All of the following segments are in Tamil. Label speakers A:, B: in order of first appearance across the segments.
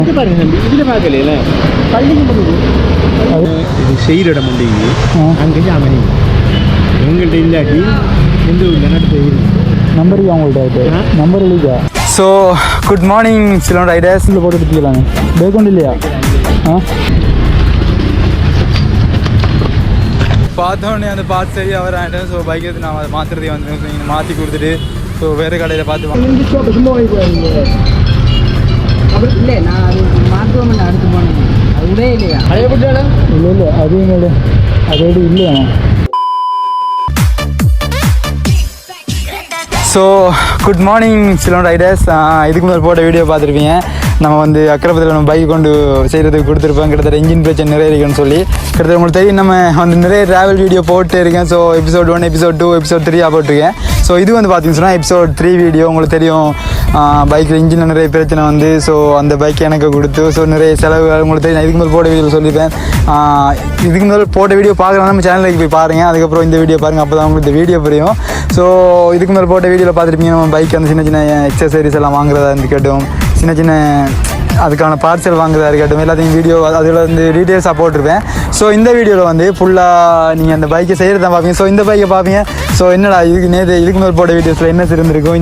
A: இது செய்கிற இடம் உண்டு அங்கே அமைதி எங்கள்கிட்ட இல்லாட்டி எந்த ஊரில் நடத்த
B: நம்பர் அவங்கள்ட்ட நம்பர் இல்லையா? ஸோ குட் மார்னிங் சிலோன் ரைடர்ஸில் போட்டு எடுத்துக்கலாங்க. பேக்கவுண்ட் இல்லையா? பார்த்தோன்னே அந்த பார்த்து சரி அவர் ஆகிட்டேன். ஸோ பைக் எடுத்து நான் அதை மாற்றுறதே வந்துடுவேன். நீங்கள் மாற்றி கொடுத்துட்டு ஸோ வேறு கடையில் பார்த்து
C: இல்லை நான் அது மாற்றுவோம் அடுத்து போனேன். அது விடே இல்லையா?
B: இல்லை அதுவும் அதோடு இல்லையா? So good morning Ceylon Riders. இதுக்கு முதல் போட்ட வீடியோ பார்த்துருப்பீங்க. நம்ம வந்து அக்கரப்பத்தில் நம்ம பைக் கொண்டு செய்கிறதுக்கு கொடுத்துருப்போம். கிட்டத்தட்ட இன்ஜின் பிரச்சனை நிறைய இருக்குன்னு சொல்லி கிட்டத்தட்ட உங்களுக்கு தெரியும். நம்ம வந்து நிறைய ட்ராவல் வீடியோ போட்டு இருக்கேன். ஸோ எபிசோட் 1, எபிசோட் 2, எபிசோட் 3 போட்டிருக்கேன். ஸோ இது வந்து பார்த்தீங்கன்னா எபிசோட் 3 வீடியோ. உங்களுக்கு தெரியும் பைக்கில் இன்ஜினில் நிறைய பிரச்சனை வந்து ஸோ அந்த பைக் எனக்கு கொடுத்து ஸோ நிறைய செலவுகள் உங்களுக்கு தெரியும். இதுக்கு முதல் போட்ட வீடியோவில் சொல்லியிருப்பேன். இதுக்கு முதல் போட்ட வீடியோ பார்க்கலாம் நம்ம சேனலுக்கு போய் பாருங்கள். அதுக்கப்புறம் இந்த வீடியோ பாருங்கள். அப்போ தான் உங்களுக்கு இந்த வீடியோ புரியும். ஸோ இதுக்கு முதல் போட்ட வீடியோவில் பார்த்துருப்பீங்க. நம்ம பைக் அந்த சின்ன சின்ன எக்ஸசைஸ் எல்லாம் வாங்குறதா இருக்கட்டும், சின்ன சின்ன அதுக்கான பார்சல் வாங்குறதா இருக்கட்டும், எல்லாத்தையும் வீடியோ அதில் வந்து டீட்டெயில்ஸாக போட்டிருப்பேன். ஸோ இந்த வீடியோவில் வந்து ஃபுல்லாக நீங்கள் அந்த பைக்கை செய்கிறது தான் பார்ப்பீங்க. ஸோ இந்த பைக்கை பார்ப்பீங்க. ஸோ என்னடா இதுக்கு மேலே போட்ட வீடியோஸில் என்ன இருந்திருக்கும்,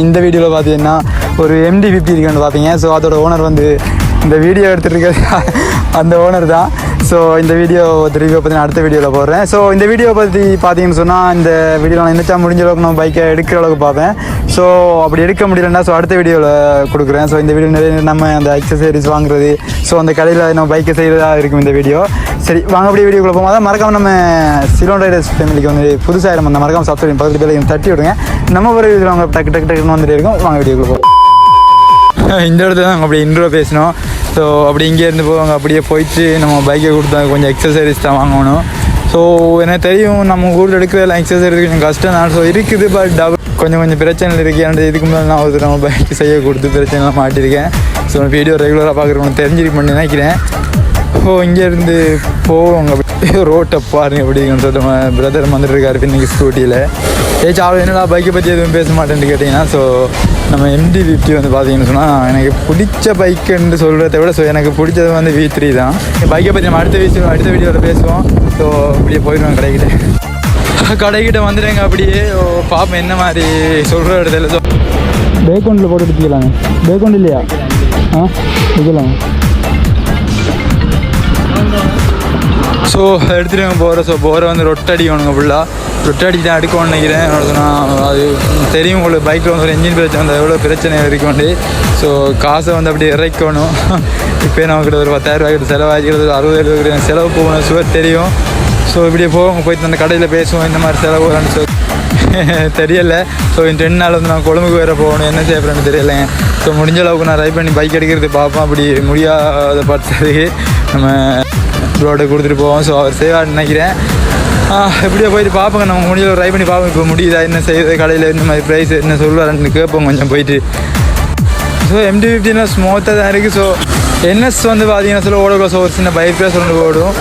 B: இந்த வீடியோவில் பார்த்தீங்கன்னா ஒரு MD-50 இருக்குன்னு பார்ப்பீங்க. ஸோ அதோட ஓனர் வந்து இந்த வீடியோ எடுத்துகிட்டு அந்த ஓனர் தான். ஸோ இந்த வீடியோ ரிவ்யூ பற்றி நான் அடுத்த வீடியோவில் போடுறேன். ஸோ இந்த வீடியோ பற்றி பார்த்தீங்கன்னு சொன்னால் இந்த வீடியோவில் நான் என்னச்சா முடிஞ்ச அளவுக்கு நான் பைக்கை எடுக்கிற அளவுக்கு பார்ப்பேன். ஸோ அப்படி எடுக்க முடியலன்னா ஸோ அடுத்த வீடியோவில் கொடுக்குறேன். ஸோ இந்த வீடியோ நிறைய நம்ம அந்த எக்ஸசைஸ் வாங்குறது ஸோ அந்த கடையில் நம்ம பைக்கை செய்கிறதா இருக்கும் இந்த வீடியோ. சரி வாங்க அப்படியே வீடியோக்குள்ள போகும். அதான் மறக்காமல் நம்ம சிலோன் ரைடர்ஸ் ஃபேமிலிக்கு வந்து புதுசாக நம்ம அந்த மறக்காமல் சப்ஸ்கிரைப் பக்கத்து பேர் தட்டி விடுங்க. நம்ம ஒரு வீடியோவில் அவங்க டக்கு டக்கு டக்குன்னு வந்துட்டு இருக்கோம். வாங்க வீடியோக்குள்ள போகும். இந்த இடத்துல நாங்கள் அப்படியே இன்ட்ரோ பேசினோம். ஸோ அப்படி இங்கேருந்து போவாங்க. அப்படியே போயிட்டு நம்ம பைக்கை கொடுத்தா கொஞ்சம் எக்ஸசைஸ் தான் வாங்கணும். ஸோ எனக்கு தெரியும் நம்ம ஊரில் எடுக்கிறதெல்லாம் எக்ஸசைஸ் கொஞ்சம் கஷ்டம் தான். ஸோ இருக்குது பட் கொஞ்சம் பிரச்சனை இருக்குது. ஏன்னா இதுக்கு முன்னாடி நான் ஒரு நம்ம பைக்கு செய்ய கொடுத்து பிரச்சனைலாம் மாட்டியிருக்கேன். ஸோ வீடியோ ரெகுலராக பார்க்குறவங்க தெரிஞ்சிருக்குன்னு நினைக்கிறேன். ஸோ இங்கேருந்து போவாங்க ரோட்டை பாருங்க அப்படிங்கன்னு சொல்லிட்டு நம்ம பிரதர் வந்துட்டுருக்காரு இன்றைக்கி ஸ்கூட்டியில். சாவல் என்னடா பைக்கை பற்றி எதுவும் பேச மாட்டேன்னு கேட்டிங்கன்னா ஸோ நம்ம MD-50 வந்து பார்த்தீங்கன்னு சொன்னால் எனக்கு பிடிச்ச பைக்குன்னு சொல்கிறத விட ஸோ எனக்கு பிடிச்சது வந்து V3 தான். பைக்கை பற்றி நம்ம அடுத்த வீடியோவில் பேசுவோம். ஸோ அப்படியே போயிடுவோம் கடைக்கிட்ட வந்துடுங்க. அப்படியே பார்ப்போம் என்ன மாதிரி சொல்கிற இடத்துல. ஸோ பேக்கவுண்டில் போட்டு எடுத்துக்கலாங்க. பேக்கவுண்ட் இல்லையா? எடுக்கலாம். ஸோ எடுத்துகிட்டு போகிற ஸோ போகிற வந்து ரொட்டடிக்கணுங்க. ஃபுல்லாக ரொட்டடி தான் எடுக்கணும்னு நினைக்கிறேன். சொன்னால் அது தெரியும் உங்களுக்கு பைக்கில் வந்து ஒரு இன்ஜின் பிரச்சனை வந்து எவ்வளோ பிரச்சனை இருக்குண்டு. ஸோ காசை வந்து அப்படியே இறைக்கணும். இப்போ நமக்கிட்ட ஒரு 10,000 ரூபாய்க்கிட்ட செலவாகிக்கிறது, 60,000 செலவு போகணும் சுவர் தெரியும். ஸோ இப்படியே போயிட்டு அந்த கடையில் பேசுவோம் இந்த மாதிரி செலவு வரணும்னு சொல்லி தெரியலை. ஸோ இந்த 2 நாள் வந்து நான் கொழும்புக்கு வேறு போகணும். என்ன செய்யப்படுறேன்னு தெரியலைங்க. ஸோ முடிஞ்ச அளவுக்கு நான் ட்ரை பண்ணி பைக் எடுக்கிறது பார்ப்போம். அப்படி முடியாத பட்சத்துக்கு நம்ம ரோட்டை கொடுத்துட்டு போவோம். ஸோ அவர் செய்வார்னு நினைக்கிறேன். எப்படியோ போயிட்டு பார்ப்போங்க. நம்ம முடிஞ்ச ட்ரை பண்ணி பார்ப்போம். இப்போ முடியுதா என்ன செய்யுது, கடையில் இந்த மாதிரி ப்ரைஸ் என்ன சொல்லுவாருன்னு கேட்போம் கொஞ்சம் போயிட்டு. ஸோ MD-50 ஸ்மூத்தாக தான் இருக்குது. ஸோ NS வந்து பார்த்தீங்கன்னா சொல்ல ஓடக்கூட ஸோ ஒரு சின்ன வைப்ரேஷன் ஒன்று ஓடும்.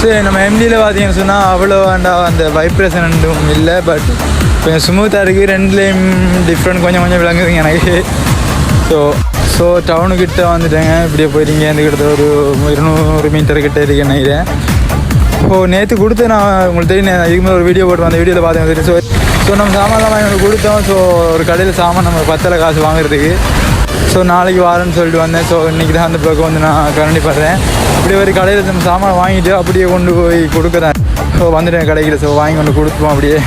B: ஸோ நம்ம MD-யில் பார்த்தீங்கன்னு சொன்னால் அவ்வளோ வேண்டாம் அந்த வைப்ரேஷன் ஒன்றும் இல்லை. பட் கொஞ்சம் ஸ்மூத்தாக இருக்குது. ரெண்டுலேயும் டிஃப்ரெண்ட் கொஞ்சம் விளங்குதுங்க எனக்கு. ஸோ டவுனுக்கிட்ட வந்துட்டேங்க. இப்படியே போயிட்டீங்க. கிட்ட ஒரு 200 மீட்டர் கிட்ட இருக்குன்னு நினைக்கிறேன். நேற்று கொடுத்து நான் உங்களுக்கு தெரியும் இதுக்கு மேலே ஒரு வீடியோ போட்டு அந்த வீடியோவில் பார்த்தேன். ஸோ நம்ம சாமான்லாம் வாங்கி கொடுத்தோம். ஸோ ஒரு கடையில் சாமான் நம்ம 10,000 காசு வாங்குறதுக்கு. ஸோ நாளைக்கு வாரேன்னு சொல்லிட்டு வந்தேன். ஸோ இன்றைக்கி தான் அந்த பக்கம் வந்து நான் கண்டிப்படுறேன். அப்படியே ஒரு கடையில் நம்ம சாமான் வாங்கிட்டு அப்படியே கொண்டு போய் கொடுக்குறேன். ஸோ வந்துட்டேன் கடையில். ஸோ வாங்கி கொண்டு கொடுப்போம். அப்படியே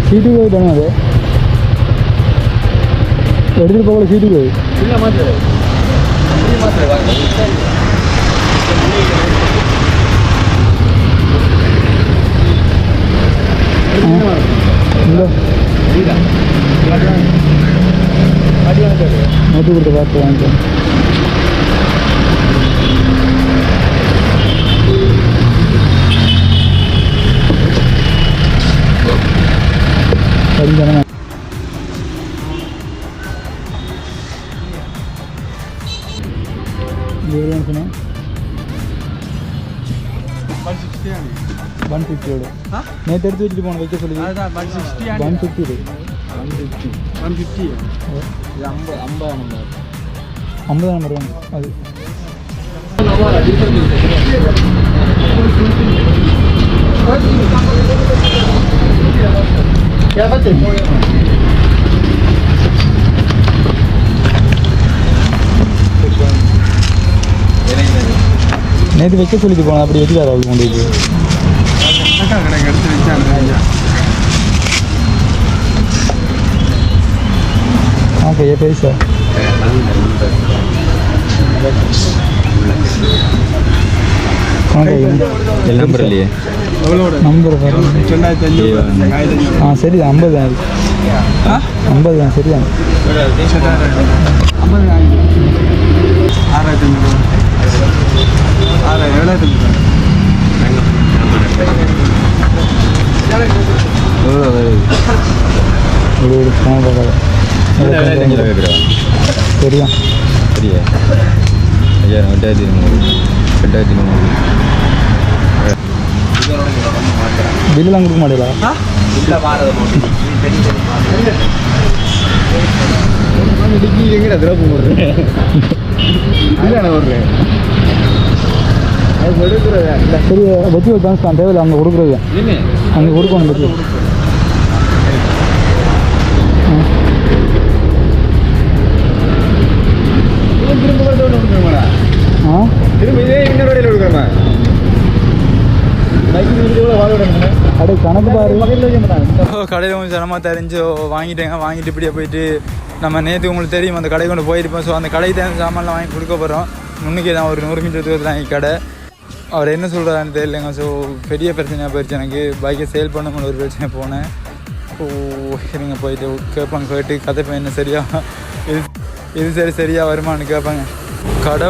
B: சீட்டு போய் தானே அது எடுத்துகிட்டு போகல. சீட்டு போய் இல்லை மாற்று நோட்டு கொடுத்து பார்த்து வாங்கிக்கோ. சரிதானே? சொன்னா 150 நேற்று எடுத்து வச்சுட்டு போன வைக்க சொல்லி 150.
A: 150
B: இது 50 நம்பர் வேணும் அது நேற்று வைக்க சொல்லிட்டு போனோம் அப்படி வச்சுக்காரு அவளுக்கு கொண்டு போய்
A: கடைக்கு எடுத்து வச்சாங்க
B: ஓகே பேச
D: நம்பர் இல்லையே
B: நம்பர் சரி 50 தான் 50 தான் சரிதான்
D: 6,000
B: சரியா
D: சரியா 8,200
B: பில்லாம் கொடுக்க மாட்டேங்களா சரி வச்சு வச்சான் தேவையில்லை அங்கே கொடுக்குறது அங்கே கொடுக்கணும் வச்சு
A: திரும்ப இதே இன்னொரு வழியில் கொடுக்குறேம்மா
B: கடை கணக்கு பாரு கடையில் கொஞ்சம் சிரமமாக தெரிஞ்சு வாங்கிட்டு இப்படியே போயிட்டு நம்ம நேற்று உங்களுக்கு தெரியும் அந்த கடை கொண்டு போயிருப்போம். ஸோ அந்த கடை தேர்ந்த சாமான்லாம் வாங்கி கொடுக்க போகிறோம். முன்னுக்கே தான் ஒரு 100 மீட்டர் தூரத்தில் வாங்கி கடை. அவர் என்ன சொல்கிறாருன்னு தெரியலைங்க. ஸோ பெரிய பிரச்சனையாக போயிடுச்சு எனக்கு. பைக்கை சேல் பண்ண ஒரு பிரச்சனை போனேன். ஓ சரிங்க போயிட்டு கேட்பாங்க, போயிட்டு கதைப்பேன் என்ன சரியா இது சரியாக வருமானு கேட்பாங்க. கடை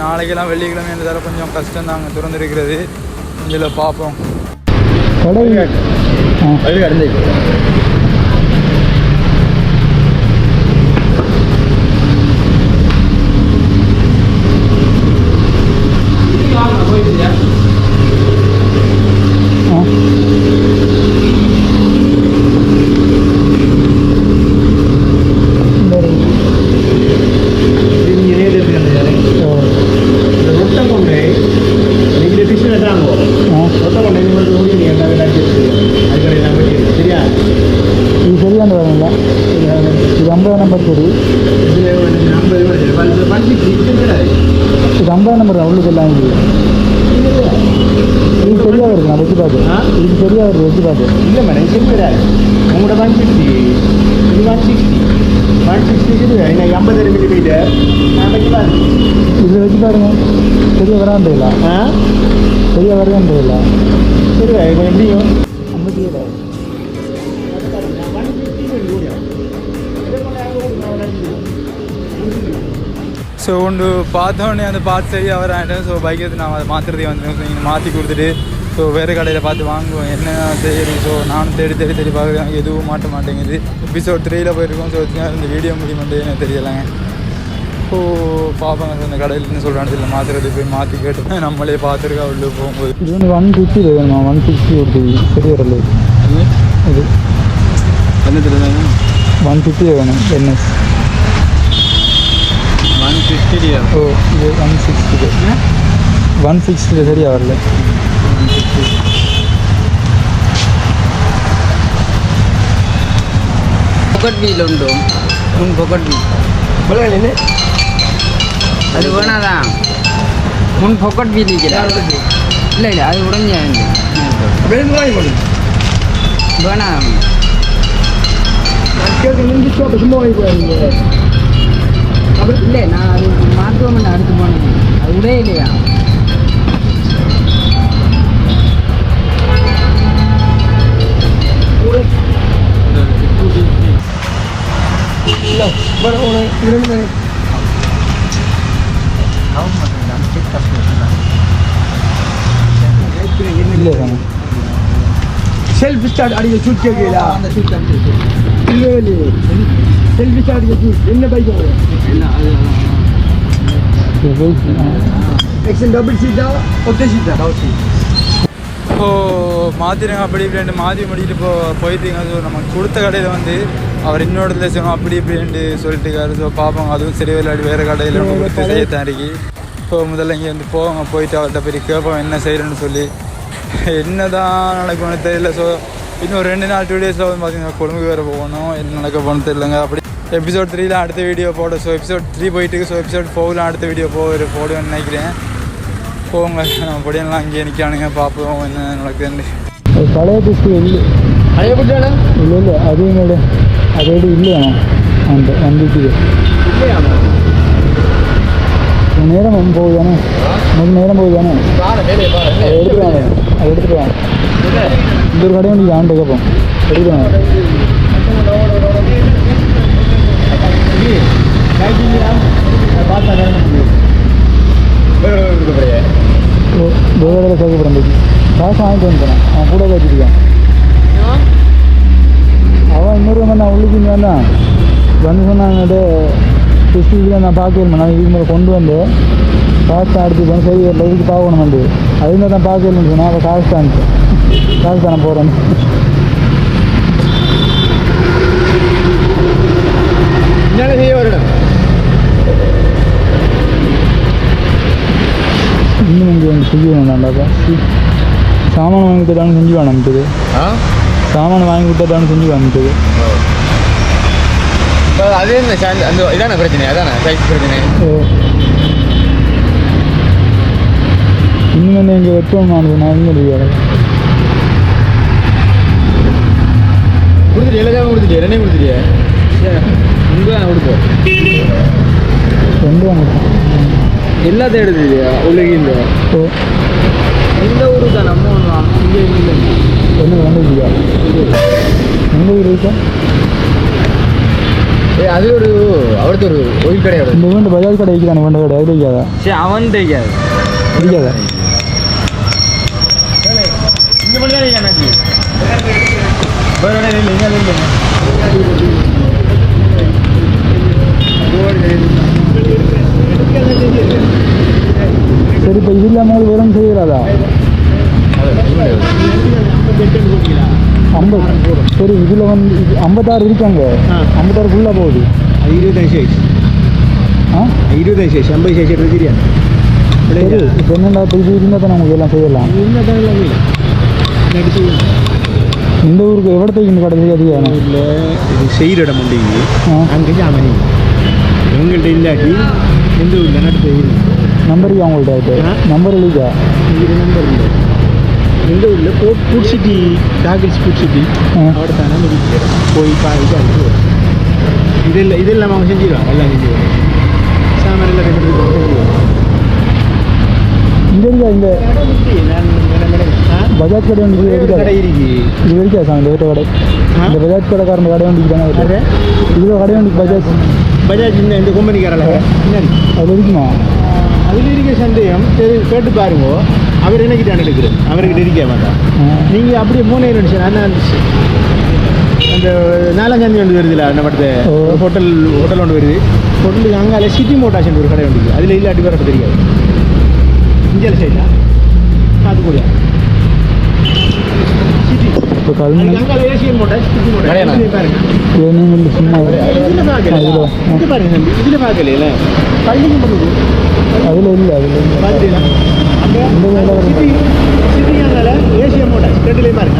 B: நாளைக்கெல்லாம் வெள்ளிக்கிழமை என்றதால கொஞ்சம் கஷ்டம் தாங்க திறந்துருக்கிறது. இதில் பார்ப்போம். நம்பர் அவ்வளோதெல்லாம் இது சரியாக வருது. நான் வச்சு பார்த்து இது சரியாக வருது. வச்சு பார்த்து
A: இல்லை மேடம் சரி வராது. உங்களோட 150 இது 160 இருக்குது. எனக்கு 50 மில்லிமீட்டர் நான் வச்சு பாருங்க.
B: இதில் வச்சு பாருங்க சரியாக வராந்ததில்ல. சரியாக வருதுன்றதில்ல.
A: சரி கொஞ்சம் எப்படியும்
B: 57 ஸோ ஒன்று பார்த்தோன்னே அந்த பார்த்து சரியாக வரான்ட்டேன். ஸோ பைக் எடுத்து நான் அதை மாற்றுறதுக்கு வந்து மாற்றி கொடுத்துட்டு ஸோ வேறு கடையில் பார்த்து வாங்குவோம் என்ன செய்யுது. ஸோ நானும் தேடி பார்க்குறேன், எதுவும் மாட்ட மாட்டேங்குது. எபிசோட் 3ல் போயிருக்கோம். ஸோ இந்த வீடியோ முடியும் எனக்கு தெரியலைங்க. ஸோ பார்ப்பாங்க அந்த கடையில் என்ன சொல்கிறாங்க இல்லை மாற்றுறது போய் மாற்றி கேட்டு நம்மளே பார்த்துருக்கா உள்ளே போகும்போது. இது 150 வேணுமா? 160 கொடுத்து சரி வரல. இது 150 வேணும். என்எஸ்
A: 150.
B: ஓ இது 160 சரியாக வரல.
C: பொக்கட் வீல் உண்டு. பொக்கட் வீல் அது வேணாதான். முன் பொக்கட் வீல் இல்லை அது உடஞ்ச வேணாம். இல்லை நான் அது மாற்றுவோம்னு அடுத்து போனேன். அது உடைய இல்லையா?
A: செல்ஃபி ஸ்டார்ட் அடிக்க சூட் கேட்கல. செல்ஃபி ஸ்டார்ட் அடிக்க சூட் என்ன பைக் எக்ஸன் டபுள் சீட்டா ஒற்றை சீட்டா?
B: மாற்றிடுங்க அப்படி இப்படின்ட்டு மாற்றி முடிக்கிட்டு போயிட்டுங்க. ஸோ நம்ம கொடுத்த கடையில் வந்து அவர் இன்னொரு இடத்துல செய்யணும் அப்படி இப்படின்ட்டு சொல்லிட்டுருக்காரு. ஸோ பார்ப்போம், அதுவும் சரி விளையாடி வேறு கடையில் கொடுத்து செய்யத்தான் இருக்கு. ஸோ முதல்ல இங்கே வந்து போவாங்க, போயிட்டு அவர்கிட்ட போய் கேட்போம் என்ன செய்கிறேன்னு சொல்லி. என்ன தான் நடக்கும்னு தெரியல. ஸோ இன்னும் 2 நாள் 2 டேஸில் வந்து பார்த்தீங்கன்னா கொழும்பு வேறு போகணும். என்ன நடக்க போகணும்னு தெரியலங்க. அப்படி எபிசோட் 3 அடுத்த வீடியோ போட. ஸோ எபிசோட் 3 போயிட்டு, ஸோ எபிசோட் 4 அடுத்த வீடியோ போடுவேன்னு நினைக்கிறேன். போங்க, நம்ம பொடியெல்லாம் இங்கே நிற்கானுங்க, பார்ப்போம் என்ன நடக்குதுன்னு.
A: பழைய பிஸ்கு இல்லை, பழைய பிடிச்சானா இல்லை இல்லை, அதுவும் இல்லை, அதோடு இல்லையா அந்த வந்துச்சு நேரம் போகுதானே, நேரம் போகுதானே, அதை எடுத்துருவாங்க, அதை எடுத்துருவாங்க. இந்த ஒரு கடையை நீங்கள் ஆண்டு கேட்போம், எடுத்துருவாங்க. வேறு சேர்க்கப்படுறது காசு வாங்கிட்டு வந்துட்டான், அவன் கூட வச்சுருக்கான். அவன் இன்னொரு நான் உள்ளுக்கு இங்கே வந்தான் வந்து சொன்னாங்க ஃபெஸ்டிவலில் நான் பார்க்கல, நான் இதுக்கு மேலே கொண்டு வந்து காசு தான் எடுத்து போனேன். சரி இதுக்கு பார்க்கணும் வந்து அதுமாதிரி தான் பார்க்கலன்னு சொன்னால் அவள் காசு தானே போகிறேன். என்ன செய்ய வரணும் இன்னும் இங்கே வந்து செஞ்சு வேணாண்டாப்பா. சாமான் வாங்கி கொடுத்தாலும் செஞ்சு வேணாம்ட்டுது, சாமான் வாங்கி கொடுத்தாலும் செஞ்சு வேணாம்ட்டுது.
D: அது அந்த இதான பிரச்சனை, அதான சைஸ் பிரச்சனை.
A: இன்னும் வந்து இங்கே வெட்டணும் நான் இன்னும் முடியாது.
D: கொடுத்துட்டு எல்லாத்தையும் கொடுத்துட்டியா, ரெண்டையும் கொடுத்துட்டியா? இங்கே நான் கொடுப்போம்,
A: ரெண்டு வாங்கிட்டேன்,
D: எல்லாத்தையும் எடுத்துட்டியா உள்ளுக்கு?
C: எந்த ஊரு தான் நம்ம இங்கே இல்லை
A: என்ன வந்துருக்கியா? எந்த ஊர் இருக்கா?
D: அது ஒரு அவருக்கு ஒரு கோயில் கடையோட
A: இந்த வீண்டு பஜாஜ் கடை வைக்கிறான், வீண்டு கடை அது வைக்காதா?
C: சரி அவன் தெரியாது
A: பிடிக்காதா?
D: இங்கே மட்டும் தான் எனக்கு வேறு இல்லை, இங்கே இல்லை.
A: சரி இப்போ இது இல்லாமல் வெறும் செய்யலாதா? 50 சரி, இதில் வந்து 56 இருக்காங்க, 56 ஃபுல்லாக போகுது.
D: 25 சைஸ், 25 சைஸ் 50 சைஸ் எடுத்துக்கிறியா?
A: சரி இப்போ என்னென்னா இப்போ இது இருந்தால் தானே உங்களுக்கு எல்லாம் செய்யலாம். இந்த ஊருக்கு எவ்வளோத்தைக்கு இந்த கடை அதிகம்
D: இல்லை, இது செய்கிற இடம் உண்டு, அங்கே ஜாமணி இவங்கள்ட்ட இல்லாட்டி எந்த ஊரில் நட்டு செய்யணும்.
A: நம்பருக்கு அவங்கள்ட்ட நம்பர் எழுதிக்கா,
D: இது நம்பர் இல்லை. எந்த ஊரில் ஃபுட் சிட்டி, டாகில்ஸ் ஃபுட் சிட்டி அவட தானே போய் பாதிட்டு அனுப்பி இதெல்லாம் அவங்க செஞ்சிடுவாங்க, எல்லாம் செஞ்சுருவாங்க. சாமான் எல்லாம் செஞ்சுருவாங்க.
A: இங்கே இருக்கா இந்த பஜாஜ் கடை வந்து
D: கடை இருக்கு,
A: இது இருக்கா சார் இந்த வீட்டை கடை? இந்த பஜாஜ் கடைக்காரன் கடை வண்டிக்கு தானே இதில் கடை வண்டி பஜாஜ்
D: இந்த கம்பெனிக்காரல
A: அதில் இருக்குமா?
D: அதில் இருக்க சந்தேகம் சரி கேட்டு பாருங்க. அவர் என்னக்கிட்ட எடுக்கிறது, அவர்கிட்ட இருக்க மாட்டான். நீங்கள் அப்படியே 3 நிமிஷம் அந்த 4 ஒன்று வருதுல்ல, அந்த படத்தை ஹோட்டல் ஒன்று வருது. ஹோட்டலுக்கு அங்கால சிட்டி மோட்டார்ஸ் ஒரு கடை வந்துருக்கு, அதில் இல்லாட்டி வர தெரியாது. இந்தியாவில் சைடில் காத்துக்குடியா சிட்டி
A: இப்போ கல்வி
D: அங்கால ஏசியன் மோட்டார்ஸ் சிட்டி மோட்டார்ஸ் பாருங்க.
A: நீங்கள் சும்மா
D: இதில் பார்க்கல, இது பாருங்க தம்பி, இதில் பார்க்கல பள்ளிக்கு பண்ணுது,
A: அதில் இல்லை, அதில் இல்லை
D: பார்த்துட்டீங்களா? அங்கே சிட்டி அங்கால ஏசியன் மோட்டார்ஸ் ரெண்டுலேயும் பாருங்க.